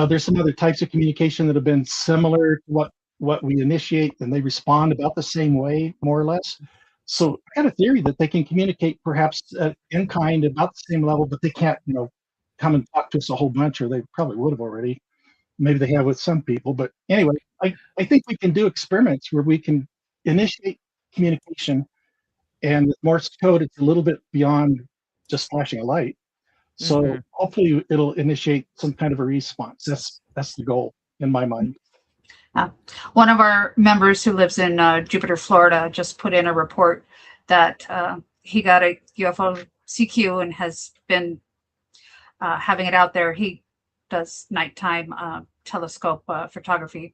Speaker 3: There's some other types of communication that have been similar to what we initiate, and they respond about the same way, more or less. So I got a theory that they can communicate perhaps in kind, about the same level, but they can't, come and talk to us a whole bunch, or they probably would have already. Maybe they have with some people. But anyway, I think we can do experiments where we can initiate communication, and with Morse code, it's a little bit beyond just flashing a light. So hopefully it'll initiate some kind of a response. That's the goal in my mind.
Speaker 4: One of our members who lives in Jupiter, Florida, just put in a report that he got a UFO-CQ and has been having it out there. He does nighttime telescope photography,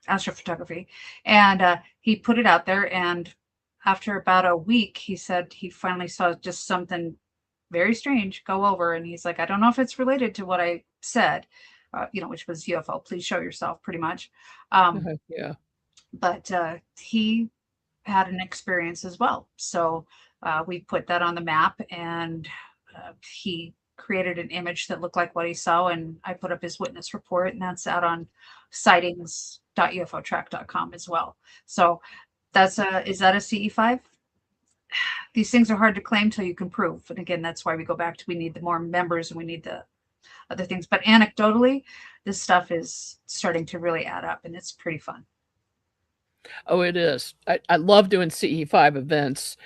Speaker 4: astrophotography, and he put it out there. And after about a week, he said he finally saw just something very strange go over, and he's like, I don't know if it's related to what I said, which was UFO, please show yourself, pretty much.
Speaker 2: Yeah.
Speaker 4: But he had an experience as well. So we put that on the map, and he created an image that looked like what he saw, and I put up his witness report, and that's out on sightings.ufo-track.com as well. So that's is that a CE5? These things are hard to claim till you can prove. And again, that's why we go back to, we need the more members and we need the other things. But anecdotally, this stuff is starting to really add up, and it's pretty fun.
Speaker 2: Oh, it is. I love doing CE5 events.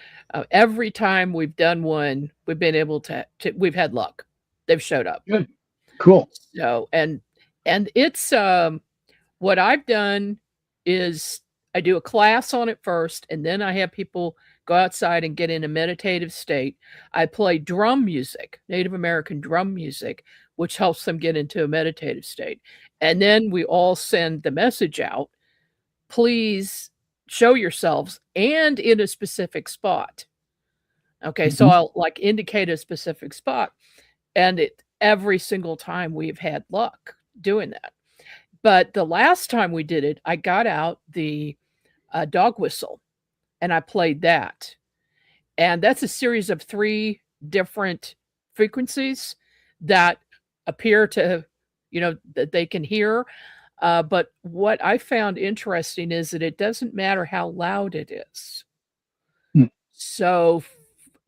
Speaker 2: Every time we've done one, we've been able to we've had luck. They've showed up.
Speaker 3: Good. Cool.
Speaker 2: So, and it's, what I've done is I do a class on it first, and then I have people go outside and get in a meditative state. I play drum music, Native American drum music, which helps them get into a meditative state. And then we all send the message out, please show yourselves, and in a specific spot. Okay, so I'll indicate a specific spot, and every single time we've had luck doing that. But the last time we did it, I got out the dog whistle, and I played that. And that's a series of 3 different frequencies that appear to, that they can hear. But what I found interesting is that it doesn't matter how loud it is. So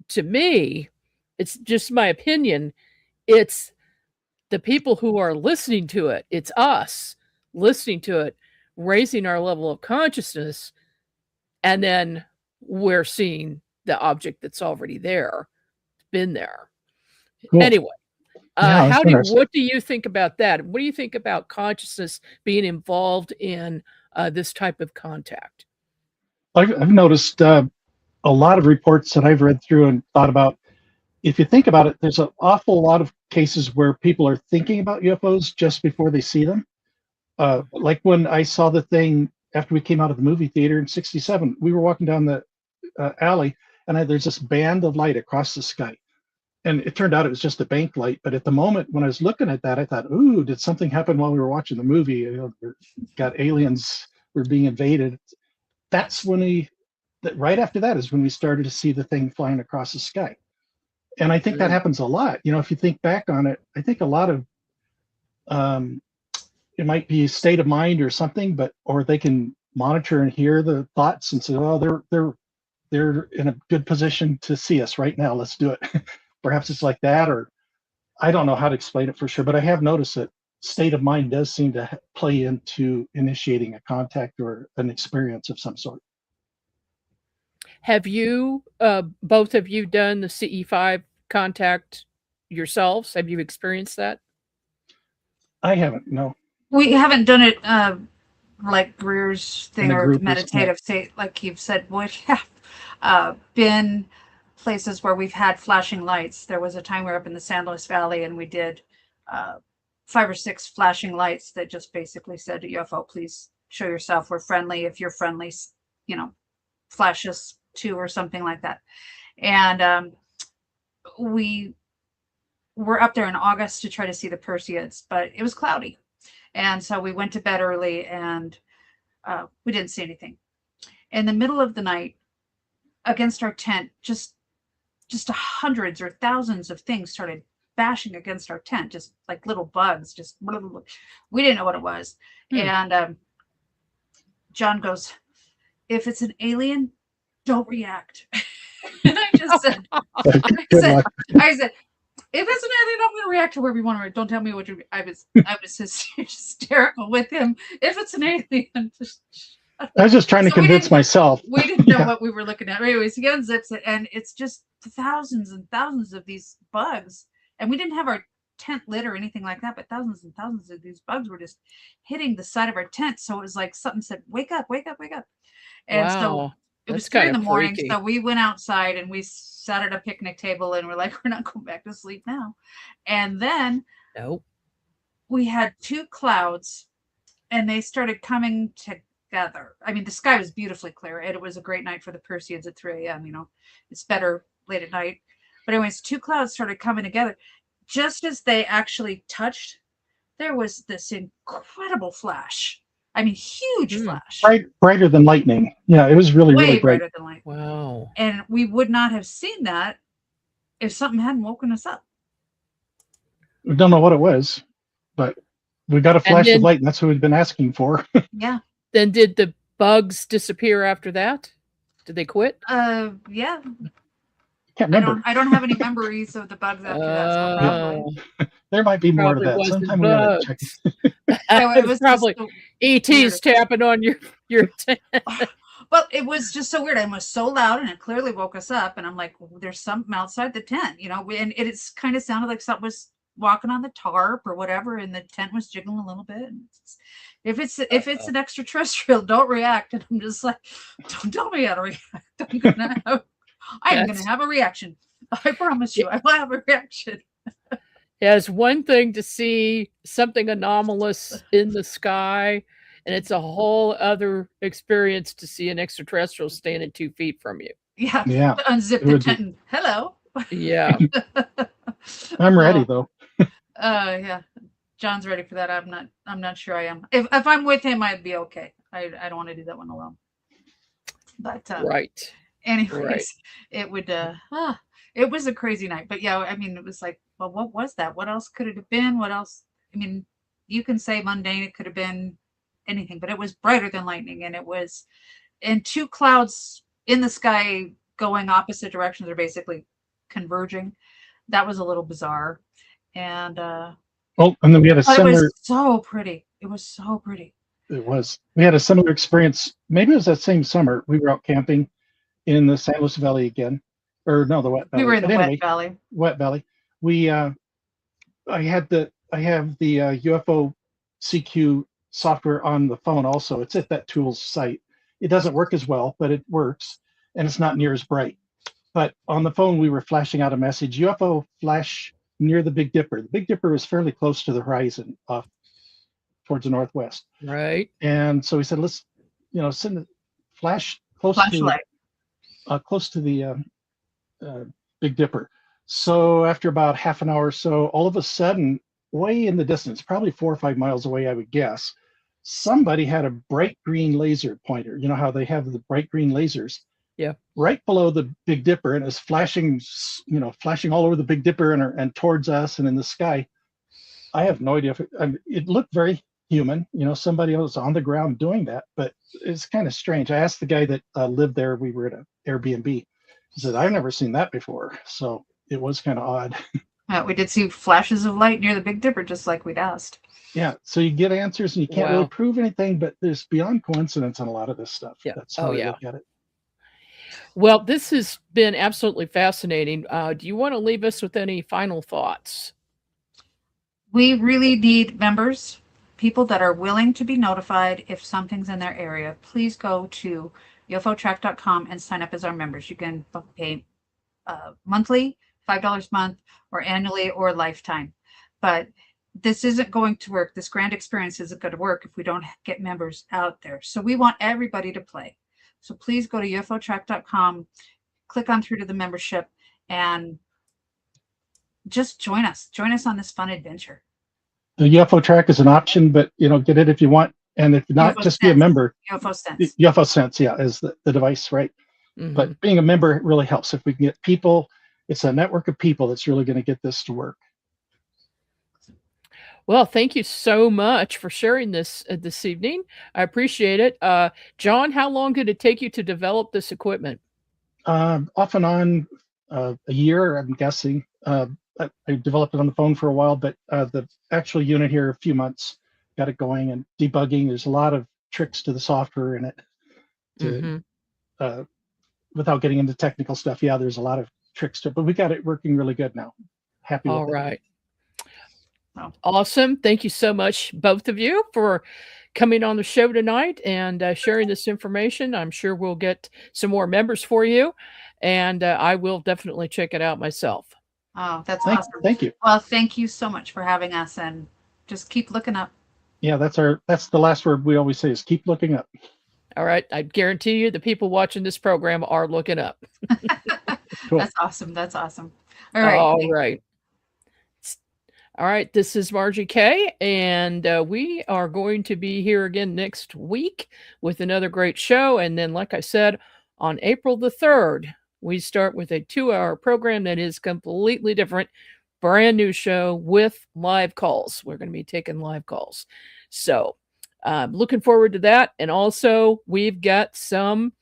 Speaker 2: to me, it's just my opinion, it's the people who are listening to it, it's us listening to it, raising our level of consciousness, and then we're seeing the object that's already there, been there. Cool. Anyway, what do you think about that? What do you think about consciousness being involved in this type of contact?
Speaker 3: I've noticed a lot of reports that I've read through and thought about, if you think about it, there's an awful lot of cases where people are thinking about UFOs just before they see them. Like when I saw the thing after we came out of the movie theater in '67, we were walking down the alley, and there's this band of light across the sky. And it turned out it was just a bank light. But at the moment when I was looking at that, I thought, ooh, did something happen while we were watching the movie? You know, got aliens were being invaded. That's when right after that is when we started to see the thing flying across the sky. And I think that happens a lot. You know, if you think back on it, I think a lot of it might be a state of mind or something, or they can monitor and hear the thoughts and say, oh, they're in a good position to see us right now. Let's do it. Perhaps it's like that, or I don't know how to explain it for sure, but I have noticed that state of mind does seem to play into initiating a contact or an experience of some sort.
Speaker 2: Have you, both of you, done the CE5 contact yourselves? Have you experienced that?
Speaker 3: I haven't, no.
Speaker 4: We haven't done it like Greer's thing or
Speaker 3: group
Speaker 4: meditative state, like you've said. We have been places where we've had flashing lights. There was a time we were up in the San Luis Valley and we did 5 or 6 flashing lights that just basically said to UFO, please show yourself. We're friendly. If you're friendly, you know, flash us too, or something like that. And we were up there in August to try to see the Perseids, but it was cloudy. And so we went to bed early and we didn't see anything. In the middle of the night, against our tent, just hundreds or thousands of things started bashing against our tent, just like little bugs, just blah, blah, blah. We didn't know what it was. And John goes, if it's an alien, don't react. And I just said, I said, if it's an alien, I'm going to react to wherever you want to. Don't tell me what you. I was hysterical with him. If it's an alien,
Speaker 3: I was just trying to convince myself.
Speaker 4: We didn't know what we were looking at. Anyways, he unzips it, and it's just thousands and thousands of these bugs. And we didn't have our tent lit or anything like that, but thousands and thousands of these bugs were just hitting the side of our tent. So it was like something said, "Wake up, wake up, wake up!" And so it was 3 in the morning. So we went outside and we sat at a picnic table and we're like, we're not going back to sleep now. And then we had 2 clouds and they started coming together. I mean, the sky was beautifully clear and it was a great night for the Perseids at 3 a.m. You know, it's better late at night. But anyways, 2 clouds started coming together. Just as they actually touched, there was this incredible flash. I mean, huge flash.
Speaker 3: Brighter than lightning. Yeah, it was really, really bright.
Speaker 4: Brighter than lightning.
Speaker 2: Wow.
Speaker 4: And we would not have seen that if something hadn't woken us up.
Speaker 3: We don't know what it was, but we got a flash of light, and that's what we've been asking for.
Speaker 4: Yeah.
Speaker 2: Then did the bugs disappear after that? Did they quit?
Speaker 4: Yeah.
Speaker 3: Can't remember.
Speaker 4: I don't have any memories of the bugs after that. So probably.
Speaker 3: There might be more to that. Sometime we gotta check.
Speaker 2: It was probably ET's tapping on your tent.
Speaker 4: Well, it was just so weird. It was so loud, and it clearly woke us up. And I'm like, well, there's something outside the tent, you know. And it's kind of sounded like something was walking on the tarp or whatever, and the tent was jiggling a little bit. And if it's an extraterrestrial, don't react. And I'm just like, don't tell me how to react. I'm gonna have a reaction. I promise you, I will have a reaction.
Speaker 2: Yeah, it's one thing to see something anomalous in the sky, and it's a whole other experience to see an extraterrestrial standing 2 feet from you.
Speaker 4: Yeah. To unzip the tent. And, hello. Yeah.
Speaker 3: I'm ready though.
Speaker 4: Yeah. John's ready for that. I'm not sure I am. If I'm with him, I'd be okay. I don't want to do that one alone. But
Speaker 2: right.
Speaker 4: Anyways, it would it was a crazy night. But yeah, I mean, it was like, well, what was that? What else could it have been? What else? I mean, you can say mundane, it could have been anything, but it was brighter than lightning, and it was in 2 clouds in the sky going opposite directions, or basically converging. That was a little bizarre. And and
Speaker 3: then we had a similar.
Speaker 4: It was so pretty. It was so pretty.
Speaker 3: It was. We had a similar experience. Maybe it was that same summer. We were out camping in the San Luis Valley again, or no, the Wet Valley.
Speaker 4: We were in the Wet Valley.
Speaker 3: Wet Valley. We I have the UFO-CQ software on the phone also. It's at that tool's site. It doesn't work as well, but it works. and it's not near as bright. But on the phone, we were flashing out a message, UFO flash near the Big Dipper. The Big Dipper was fairly close to the horizon off towards the northwest.
Speaker 2: Right.
Speaker 3: And so we said, let's, send a flash close
Speaker 4: Flashlight.
Speaker 3: to the Big Dipper. So after about half an hour or so, all of a sudden, way in the distance, probably 4 or 5 miles away, I would guess, somebody had a bright green laser pointer. You know how they have the bright green lasers?
Speaker 2: Yeah.
Speaker 3: Right below the Big Dipper, and it's flashing, flashing all over the Big Dipper and towards us and in the sky. I have no idea if it looked very human. Somebody else on the ground doing that, but it's kind of strange. I asked the guy that lived there. We were at an Airbnb. He said, I've never seen that before. So it was kind of odd.
Speaker 4: We did see flashes of light near the Big Dipper, just like we'd asked.
Speaker 3: Yeah. So you get answers and you can't
Speaker 2: Wow.
Speaker 3: really prove anything, but there's beyond coincidence on a lot of this stuff.
Speaker 2: Yeah.
Speaker 3: That's how I look at it.
Speaker 2: Well, this has been absolutely fascinating. Do you want to leave us with any final thoughts?
Speaker 4: We really need members, people that are willing to be notified if something's in their area. Please go to UFO-Track.com and sign up as our members. You can pay monthly, $5 a month, or annually, or lifetime. But this isn't going to work. This grand experience isn't going to work if we don't get members out there. So we want everybody to play. So please go to UFO-Track.com, click on through to the membership, and just join us. Join us on this fun adventure.
Speaker 3: The UFO-Track is an option, but get it if you want. And if not, just be a member.
Speaker 4: UFO-Sense.
Speaker 3: UFO-Sense, yeah, is the device, right?
Speaker 2: Mm-hmm.
Speaker 3: But being a member really helps. If we can get people, it's a network of people that's really going to get this to work.
Speaker 2: Well, thank you so much for sharing this this evening. I appreciate it. John, how long did it take you to develop this equipment?
Speaker 3: Off and on a year, I'm guessing. I developed it on the phone for a while, but the actual unit here, a few months, got it going and debugging. There's a lot of tricks to the software in it. Without getting into technical stuff, yeah, there's a lot of tricks to it, but we got it working really good now. Happy with it.
Speaker 2: All right. Awesome. Thank you so much, both of you, for coming on the show tonight and sharing this information. I'm sure we'll get some more members for you, and I will definitely check it out myself.
Speaker 4: Oh, that's awesome.
Speaker 3: Thank you.
Speaker 4: Well, thank you so much for having us, and just keep looking up.
Speaker 3: Yeah, that's the last word we always say is keep looking up.
Speaker 2: All right. I guarantee you the people watching this program are looking up.
Speaker 3: Cool.
Speaker 4: That's awesome. That's awesome. All right.
Speaker 2: All right. This is Margie K, and we are going to be here again next week with another great show. And then, like I said, on April the 3rd, we start with a 2-hour program that is completely different, brand new show with live calls. We're going to be taking live calls. So looking forward to that. And also, we've got some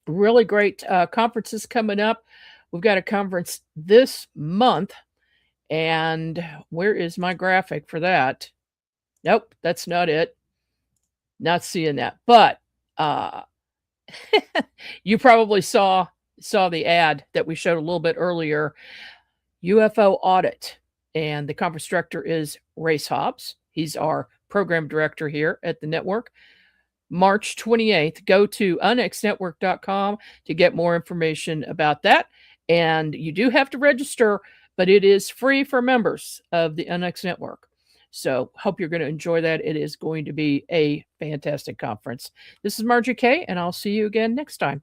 Speaker 2: really great conferences coming up. We've got a conference this month. And where is my graphic for that? Nope, that's not it. Not seeing that. But you probably saw the ad that we showed a little bit earlier. UFO audit. And the conference director is Race Hobbs. He's our program director here at the network. March 28th. Go to unexnetwork.com to get more information about that. And you do have to register, but it is free for members of the NX Network. So hope you're going to enjoy that. It is going to be a fantastic conference. This is Margie K, and I'll see you again next time.